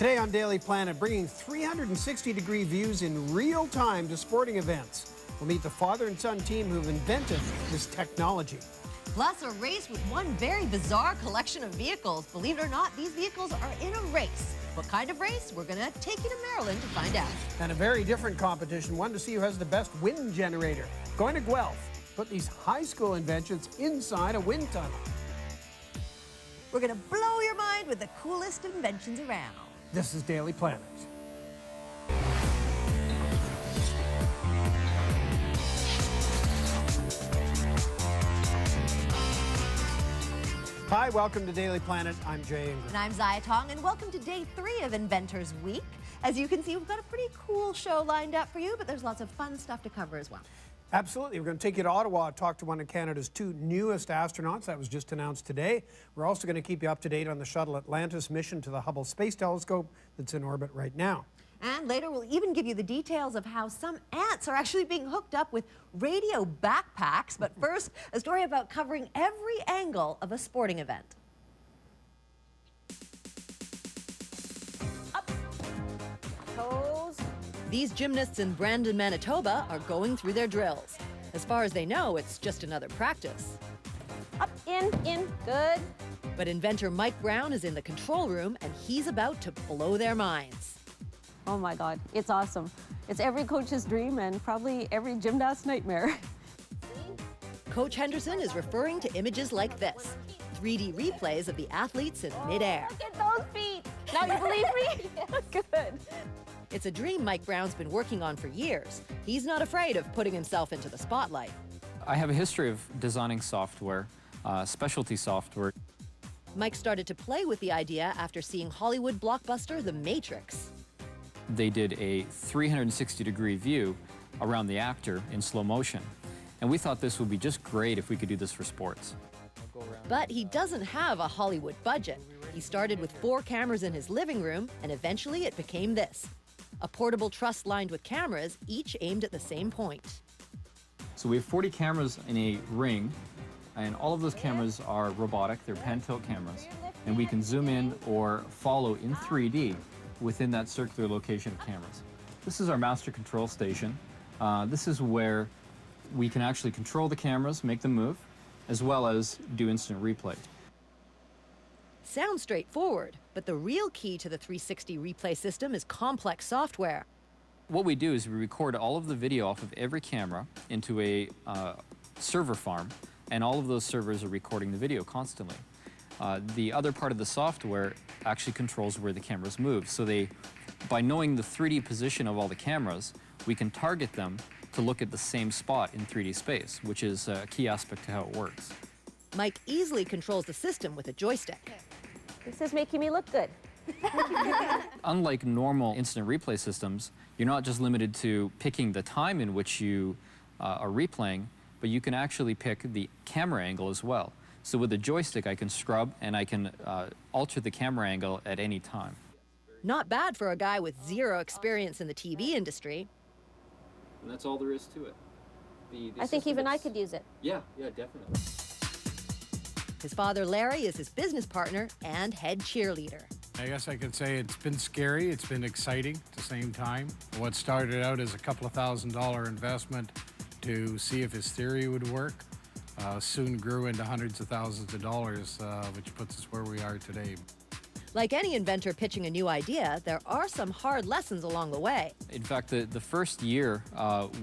Today on Daily Planet, bringing 360-degree views in real time to sporting events. We'll meet the father and son team who've invented this technology. Plus, a race with one very bizarre collection of vehicles. Believe it or not, these vehicles are in a race. What kind of race? We're going to take you to Maryland to find out. And a very different competition, one to see who has the best wind generator. Going to Guelph, put these high school inventions inside a wind tunnel. We're going to blow your mind with the coolest inventions around. This is Daily Planet. Hi, welcome to Daily Planet. I'm Jay Ingram. And I'm Zaya Tong, and welcome to day 3 of Inventors Week. As you can see, we've got a pretty cool show lined up for you, but there's lots of fun stuff to cover as well. Absolutely. We're going to take you to Ottawa and talk to one of Canada's 2 newest astronauts. That was just announced today. We're also going to keep you up to date on the Shuttle Atlantis mission to the Hubble Space Telescope that's in orbit right now. And later, we'll even give you the details of how some ants are actually being hooked up with radio backpacks. But first, a story about covering every angle of a sporting event. Up. Toes. These gymnasts in Brandon, Manitoba are going through their drills. As far as they know, it's just another practice. Up, in, good. But inventor Mike Brown is in the control room, and he's about to blow their minds. Oh my God, it's awesome. It's every coach's dream and probably every gymnast's nightmare. Coach Henderson is referring to images like this, 3D replays of the athletes in midair. Look at those feet. Now you believe me? Good. It's a dream Mike Brown's been working on for years. He's not afraid of putting himself into the spotlight. I have a history of designing software, specialty software. Mike started to play with the idea after seeing Hollywood blockbuster The Matrix. They did a 360-degree view around the actor in slow motion. And we thought this would be just great if we could do this for sports. But he doesn't have a Hollywood budget. He started with 4 cameras in his living room, and eventually it became this. A portable truss lined with cameras, each aimed at the same point. So we have 40 cameras in a ring, and all of those cameras are robotic. They're pan-tilt cameras. And we can zoom in or follow in 3D within that circular location of cameras. This is our master control station. This is where we can actually control the cameras, make them move, as well as do instant replay. Sounds straightforward, but the real key to the 360 replay system is complex software. What we do is we record all of the video off of every camera into a server farm, and all of those servers are recording the video constantly. The other part of the software actually controls where the cameras move. So by knowing the 3D position of all the cameras, we can target them to look at the same spot in 3D space, which is a key aspect to how it works. Mike easily controls the system with a joystick. This is making me look good. Unlike normal instant replay systems, you're not just limited to picking the time in which you are replaying, but you can actually pick the camera angle as well. So with the joystick, I can scrub and I can alter the camera angle at any time. Not bad for a guy with 0 experience in the TV industry. And that's all there is to it. I think even I could use it. Yeah, definitely. His father, Larry, is his business partner and head cheerleader. I guess I could say it's been scary, it's been exciting at the same time. What started out as a couple of $1,000 investment to see if his theory would work soon grew into hundreds of thousands of dollars, which puts us where we are today. Like any inventor pitching a new idea, there are some hard lessons along the way. In fact, the first year,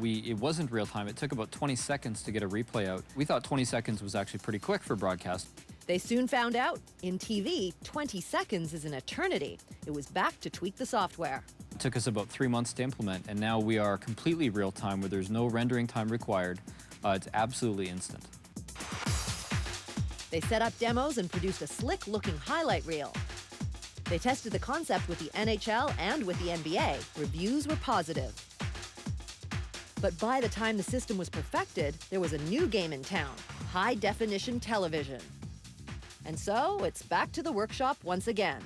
it wasn't real time. It took about 20 seconds to get a replay out. We thought 20 seconds was actually pretty quick for broadcast. They soon found out, in TV, 20 seconds is an eternity. It was back to tweak the software. It took us about 3 months to implement, and now we are completely real time where there's no rendering time required. It's absolutely instant. They set up demos and produced a slick-looking highlight reel. They tested the concept with the NHL and with the NBA. Reviews were positive. But by the time the system was perfected, there was a new game in town, high-definition television. And so it's back to the workshop once again.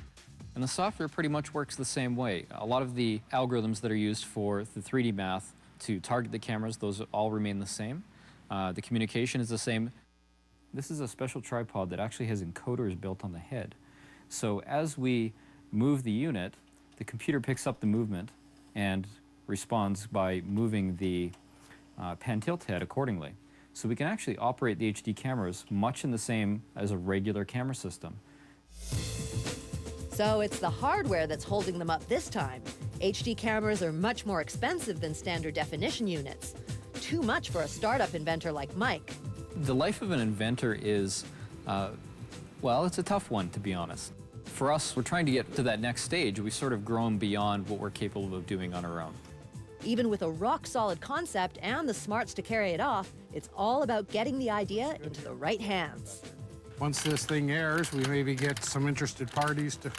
And the software pretty much works the same way. A lot of the algorithms that are used for the 3D math to target the cameras, those all remain the same. The communication is the same. This is a special tripod that actually has encoders built on the head. So as we move the unit, The computer picks up the movement and responds by moving the pan tilt head accordingly. So we can actually operate the HD cameras much in the same as a regular camera system. So it's the hardware that's holding them up this time. HD cameras are much more expensive than standard definition units. Too much for a startup inventor like Mike. The life of an inventor is, well, it's a tough one, to be honest. For us, we're trying to get to that next stage. We've sort of grown beyond what we're capable of doing on our own. Even with a rock-solid concept and the smarts to carry it off, it's all about getting the idea into the right hands. Once this thing airs, we maybe get some interested parties to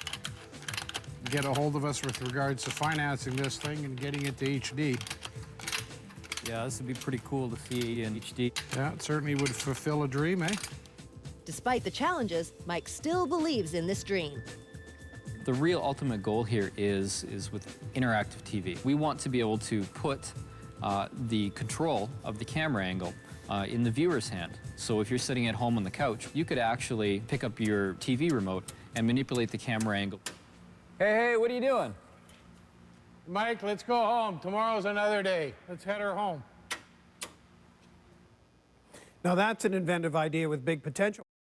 get a hold of us with regards to financing this thing and getting it to HD. Yeah, this would be pretty cool to see in HD. Yeah, it certainly would fulfill a dream, eh? Despite the challenges, Mike still believes in this dream. The real ultimate goal here is with interactive TV. We want to be able to put the control of the camera angle in the viewer's hand. So if you're sitting at home on the couch, you could actually pick up your TV remote and manipulate the camera angle. Hey, what are you doing? Mike, let's go home. Tomorrow's another day. Let's head her home. Now that's an inventive idea with big potential.